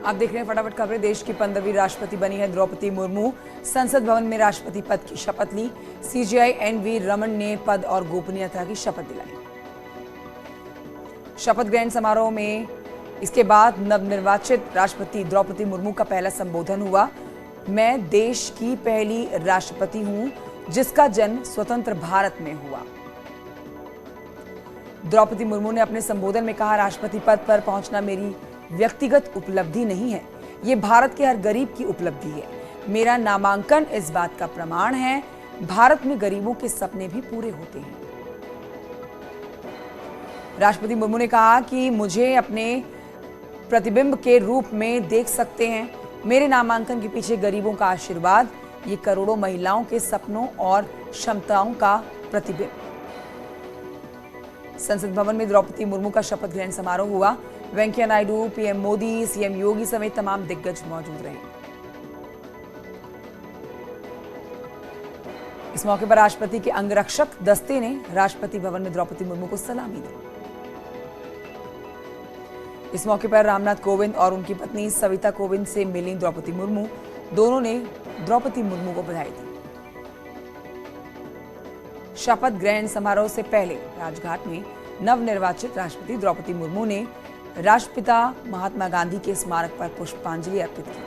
आप देख रहे हैं फटाफट खबरें। देश की 15वीं राष्ट्रपति बनी है द्रौपदी मुर्मू। संसद भवन में राष्ट्रपति पद की शपथ ली। सीजेआई एनवी रमन ने पद और गोपनीयता की शपथ दिलाई। शपथ ग्रहण समारोह में इसके बाद नवनिर्वाचित राष्ट्रपति द्रौपदी मुर्मू का पहला संबोधन हुआ। मैं देश की पहली राष्ट्रपति हूं जिसका जन्म स्वतंत्र भारत में हुआ। द्रौपदी मुर्मू ने अपने संबोधन में कहा, राष्ट्रपति पद पर पहुंचना मेरी व्यक्तिगत उपलब्धि नहीं है, ये भारत के हर गरीब की उपलब्धि है। मेरा नामांकन इस बात का प्रमाण है, भारत में गरीबों के सपने भी पूरे होते हैं। राष्ट्रपति मुर्मू ने कहा कि मुझे अपने प्रतिबिंब के रूप में देख सकते हैं। मेरे नामांकन के पीछे गरीबों का आशीर्वाद, ये करोड़ों महिलाओं के सपनों और क्षमताओं का प्रतिबिंब। संसद भवन में द्रौपदी मुर्मू का शपथ ग्रहण समारोह हुआ। वेंकैया नायडू, पीएम मोदी, सीएम योगी समेत तमाम दिग्गज मौजूद रहे। इस मौके पर राष्ट्रपति के अंगरक्षक दस्ते ने राष्ट्रपति भवन में द्रौपदी मुर्मू को सलामी दी। इस मौके पर रामनाथ कोविंद और उनकी पत्नी सविता कोविंद से मिली द्रौपदी मुर्मू। दोनों ने द्रौपदी मुर्मू को बधाई दी। शपथ ग्रहण समारोह से पहले राजघाट में नवनिर्वाचित राष्ट्रपति द्रौपदी मुर्मू ने राष्ट्रपिता महात्मा गांधी के स्मारक पर पुष्पांजलि अर्पित की।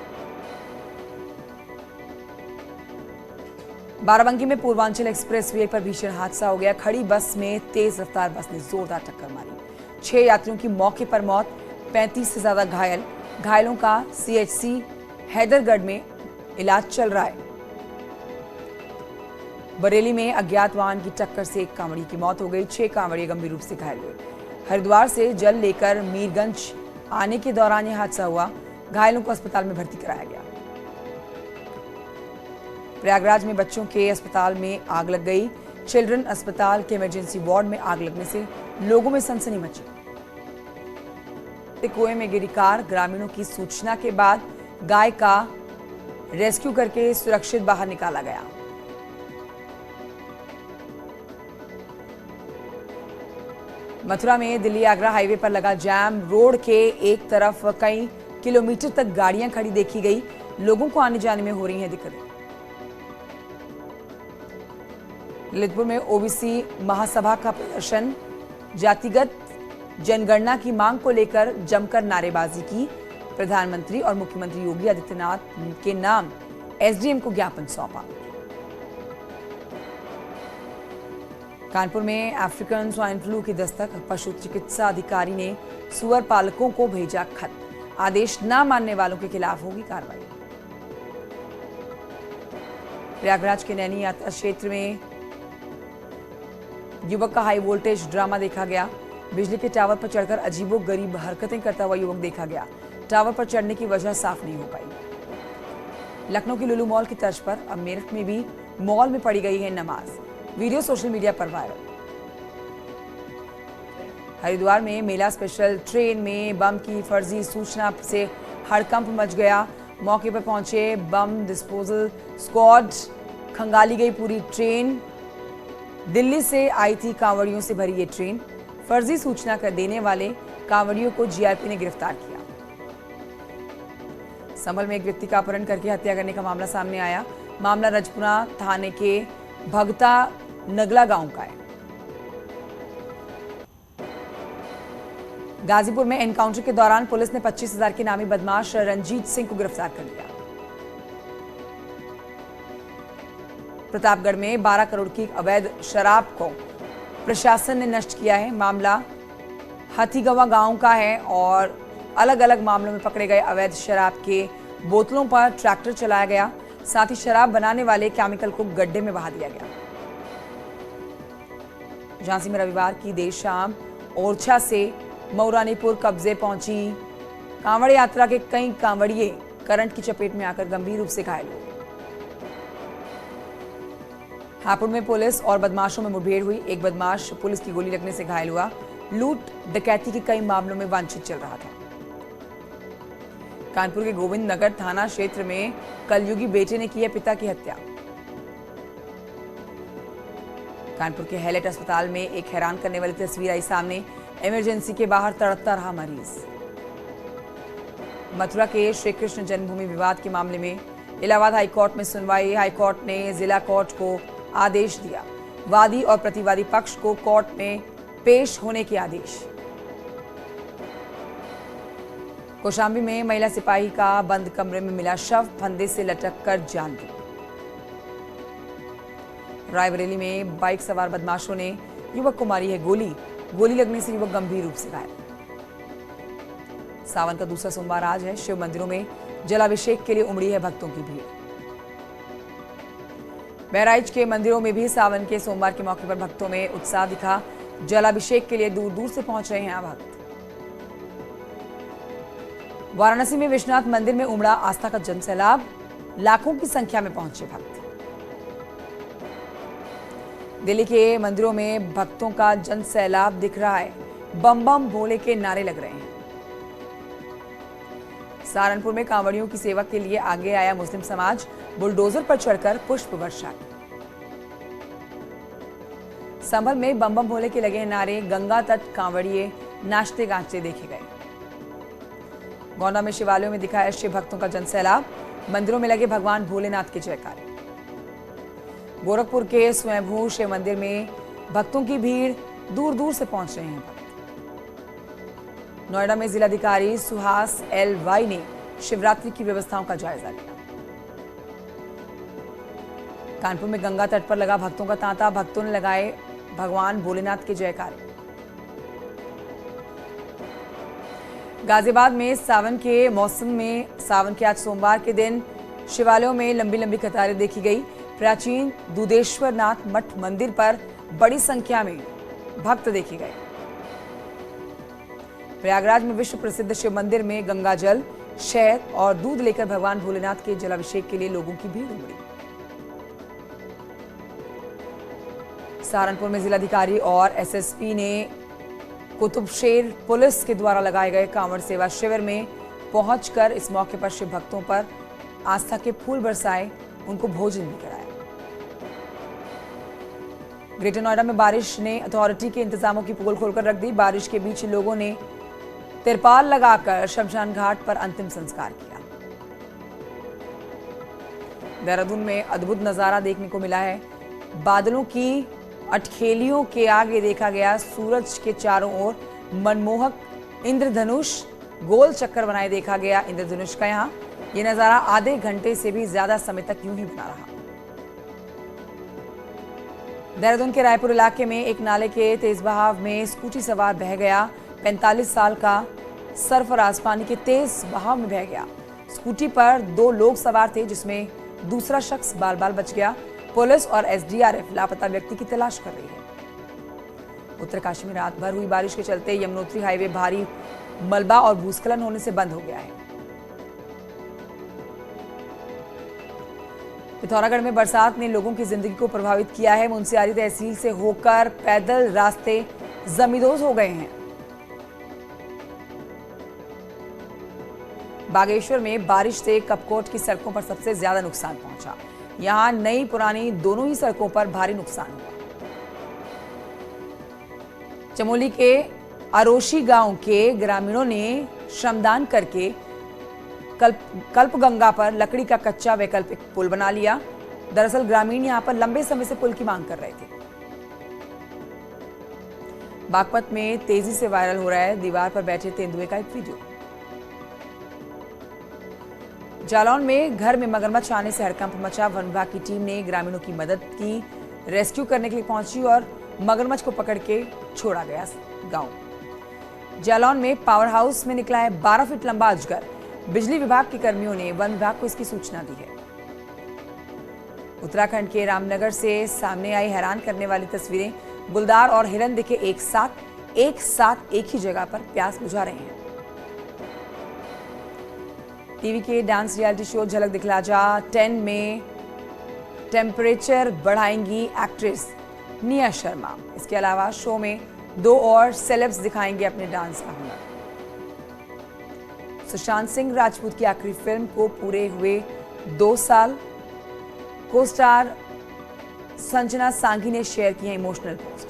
बाराबंकी में पूर्वांचल एक्सप्रेसवे पर भीषण हादसा हो गया। खड़ी बस में तेज रफ्तार बस ने जोरदार टक्कर मारी। 6 यात्रियों की मौके पर मौत, 35 से ज्यादा घायल। घायलों का सीएचसी हैदरगढ़ में इलाज चल रहा है। बरेली में अज्ञात वाहन की टक्कर से एक कांवड़ी की मौत हो गई। 6 कांवड़िए गंभीर रूप से घायल हुए। हरिद्वार से जल लेकर मीरगंज आने के दौरान यह हादसा हुआ। घायलों को अस्पताल में भर्ती कराया गया। प्रयागराज में बच्चों के अस्पताल में आग लग गई। चिल्ड्रन अस्पताल के इमरजेंसी वार्ड में आग लगने से लोगों में सनसनी मची। कुएं में गिरी कार, ग्रामीणों की सूचना के बाद गाय का रेस्क्यू करके सुरक्षित बाहर निकाला गया। मथुरा में दिल्ली आगरा हाईवे पर लगा जाम। रोड के एक तरफ कई किलोमीटर तक गाड़ियां खड़ी देखी गई। लोगों को आने जाने में हो रही हैं दिक्कतें। ललितपुर में ओबीसी महासभा का प्रदर्शन। जातिगत जनगणना की मांग को लेकर जमकर नारेबाजी की। प्रधानमंत्री और मुख्यमंत्री योगी आदित्यनाथ के नाम एसडीएम को ज्ञापन सौंपा। कानपुर में अफ्रीकन स्वाइन फ्लू की दस्तक। पशु चिकित्सा अधिकारी ने सुअर पालकों को भेजा खत। आदेश न मानने वालों के खिलाफ होगी कार्रवाई। प्रयागराज के नैनी यात्रा क्षेत्र में युवक का हाई वोल्टेज ड्रामा देखा गया। बिजली के टावर पर चढ़कर अजीबोगरीब हरकतें करता हुआ युवक देखा गया। टावर पर चढ़ने की वजह साफ नहीं हो पाई। लखनऊ की लुलु मॉल की तर्ज पर अब मेरठ में भी मॉल में पढ़ी गई है नमाज। वीडियो सोशल मीडिया पर वायरल। हरिद्वार में मेला स्पेशल ट्रेन में बम की फर्जी सूचना से हड़कंप मच गया। मौके पर पहुंचे बम डिस्पोजल स्क्वाड। खंगाली गई पूरी ट्रेन। दिल्ली से आई थी कांवड़ियों से भरी ये ट्रेन। फर्जी सूचना कर देने वाले कांवड़ियों को जीआरपी ने गिरफ्तार किया। संभल में एक व्यक्ति का अपहरण करके हत्या करने का मामला सामने आया। मामला रजपुरा थाने के भगता नगला गांव का है। गाजीपुर में एनकाउंटर के दौरान पुलिस ने 25,000 के नामी बदमाश रंजीत सिंह को गिरफ्तार कर लिया। प्रतापगढ़ में 12 करोड़ की अवैध शराब को प्रशासन ने नष्ट किया है। मामला हाथीगवा गांव का है और अलग अलग मामलों में पकड़े गए अवैध शराब के बोतलों पर ट्रैक्टर चलाया गया। साथ ही शराब बनाने वाले केमिकल को गड्ढे में बहा दिया गया। झांसी में रविवार की देर शाम ओरछा से मऊरानीपुर कब्जे पहुंची कांवड़ यात्रा के कई कांवड़िए करंट की चपेट में आकर गंभीर रूप से घायल हुए। हापुड़ में पुलिस और बदमाशों में मुठभेड़ हुई। एक बदमाश पुलिस की गोली लगने से घायल हुआ। लूट डकैती के कई मामलों में वांछित चल रहा था। कानपुर के गोविंद नगर थाना क्षेत्र में कलयुगी बेटे ने की है पिता की हत्या। कानपुर के हैलेट अस्पताल में एक हैरान करने वाली तस्वीर आई सामने। इमरजेंसी के बाहर तड़पता रहा मरीज। मथुरा के श्री कृष्ण जन्मभूमि विवाद के मामले में इलाहाबाद हाईकोर्ट में सुनवाई। हाईकोर्ट ने जिला कोर्ट को आदेश दिया, वादी और प्रतिवादी पक्ष को कोर्ट में पेश होने के आदेश। कौशाम्बी में महिला सिपाही का बंद कमरे में मिला शव, फंदे से लटक कर जान दी। रायबरेली में बाइक सवार बदमाशों ने युवक को मारी है गोली लगने से युवक गंभीर रूप से घायल। सावन का दूसरा सोमवार आज है। शिव मंदिरों में जलाभिषेक के लिए उमड़ी है भक्तों की भीड़। बहराइच के मंदिरों में भी सावन के सोमवार के मौके पर भक्तों में उत्साह दिखा। जलाभिषेक के लिए दूर दूर से पहुंच रहे हैं भक्त। वाराणसी में विश्वनाथ मंदिर में उमड़ा आस्था का जनसैलाब, लाखों की संख्या में पहुंचे भक्त। दिल्ली के मंदिरों में भक्तों का जनसैलाब दिख रहा है, बम बम भोले के नारे लग रहे हैं। सहारनपुर में कांवड़ियों की सेवा के लिए आगे आया मुस्लिम समाज, बुलडोजर पर चढ़कर पुष्प वर्षा। संभल में बम बम भोले के लगे नारे, गंगा तट कांवड़िए नाचते गांचते देखे गए। गोंडा में शिवालयों में दिखा है शिव भक्तों का जनसैलाब, मंदिरों में लगे भगवान भोलेनाथ के जयकारे। गोरखपुर के स्वयंभू शिव मंदिर में भक्तों की भीड़, दूर दूर से पहुंच रहे हैं भक्त। नोएडा में जिलाधिकारी सुहास एल वाई ने शिवरात्रि की व्यवस्थाओं का जायजा लिया। कानपुर में गंगा तट पर लगा भक्तों का तांता, भक्तों ने लगाए भगवान भोलेनाथ के जयकारे। गाजियाबाद में सावन के मौसम में सावन के आज सोमवार के दिन शिवालयों में लंबी लंबी कतारें देखी गई। प्राचीन दूधेश्वर नाथ मठ मंदिर पर बड़ी संख्या में भक्त देखे गए। प्रयागराज में विश्व प्रसिद्ध शिव मंदिर में गंगा जल, शहद और दूध लेकर भगवान भोलेनाथ के जलाभिषेक के लिए लोगों की भीड़ उमड़ी। सहारनपुर में जिलाधिकारी और एसएसपी ने कुतुबशेर पुलिस के द्वारा लगाए गए कांवड़ सेवा शिविर में पहुंचकर इस मौके पर शिव भक्तों पर आस्था के फूल बरसाए, उनको भोजन भी कराया। ग्रेटर नोएडा में बारिश ने अथॉरिटी के इंतजामों की पोल खोलकर रख दी। बारिश के बीच लोगों ने तिरपाल लगाकर शमशान घाट पर अंतिम संस्कार किया। देहरादून में अद्भुत नजारा देखने को मिला है। बादलों की अटखेलियों के आगे देखा गया सूरज के चारों ओर मनमोहक इंद्रधनुष, गोल चक्कर बनाए देखा गया इंद्रधनुष का। यहाँ ये नजारा आधे घंटे से भी ज्यादा समय तक यूं ही बना रहा। देहरादून के रायपुर इलाके में एक नाले के तेज बहाव में स्कूटी सवार बह गया। 45 साल का सरफराज पानी के तेज बहाव में बह गया। स्कूटी पर 2 लोग सवार थे, जिसमें दूसरा शख्स बाल बाल बच गया। पुलिस और एसडीआरएफ लापता व्यक्ति की तलाश कर रही है। उत्तरकाशी में रात भर हुई बारिश के चलते यमुनोत्री हाईवे भारी मलबा और भूस्खलन होने से बंद हो गया है। पिथौरागढ़ में बरसात ने लोगों की जिंदगी को प्रभावित किया है। मुंसियारी तहसील से होकर पैदल रास्ते जमींदोज हो गए हैं। बागेश्वर में बारिश से कपकोट की सड़कों पर सबसे ज्यादा नुकसान पहुंचा। यहां नई पुरानी दोनों ही सड़कों पर भारी नुकसान हुआ। चमोली के अरोशी गांव के ग्रामीणों ने श्रमदान करके कल्पगंगा पर लकड़ी का कच्चा वैकल्पिक पुल बना लिया। दरअसल ग्रामीण यहां पर लंबे समय से पुल की मांग कर रहे थे। बागपत में तेजी से वायरल हो रहा है दीवार पर बैठे तेंदुए का एक वीडियो। जालौन में घर में मगरमच्छ आने से हड़कंप मचा। वन विभाग की टीम ने ग्रामीणों की मदद की, रेस्क्यू करने के लिए पहुंची और मगरमच्छ को पकड़ के छोड़ा गया गांव। जालौन में पावर हाउस में निकला है 12 फीट लंबा अजगर। बिजली विभाग के कर्मियों ने वन विभाग को इसकी सूचना दी है। उत्तराखंड के रामनगर से सामने आई हैरान करने वाली तस्वीरें। गुलदार और हिरन दिखे एक साथ एक ही जगह पर प्यास बुझा रहे हैं। टीवी के डांस रियलिटी शो झलक दिखला जा 10 में टेम्परेचर बढ़ाएंगी एक्ट्रेस निया शर्मा। इसके अलावा शो में 2 और सेलेब्स दिखाएंगे अपने डांस का हुनर। सुशांत सिंह राजपूत की आखिरी फिल्म को पूरे हुए 2 साल। को स्टार संजना सांघी ने शेयर की है इमोशनल पोस्ट।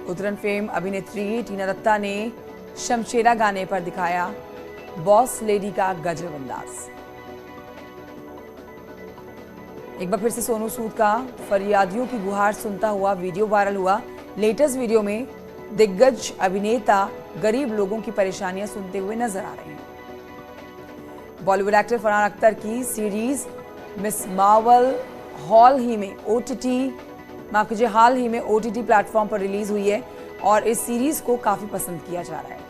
उत्तराखंड फेम अभिनेत्री टीना दत्ता ने शमशेरा गाने पर दिखाया बॉस लेडी का गजब अंदाज। एक बार फिर से सोनू सूद का फरियादियों की गुहार सुनता हुआ वीडियो वायरल हुआ। लेटेस्ट वीडियो में दिग्गज अभिनेता गरीब लोगों की परेशानियां सुनते हुए नजर आ रहे हैं। बॉलीवुड एक्टर फरहान अख्तर की सीरीज मिस मार्वल हाल ही में ओटीटी प्लेटफॉर्म पर रिलीज हुई है और इस सीरीज को काफी पसंद किया जा रहा है।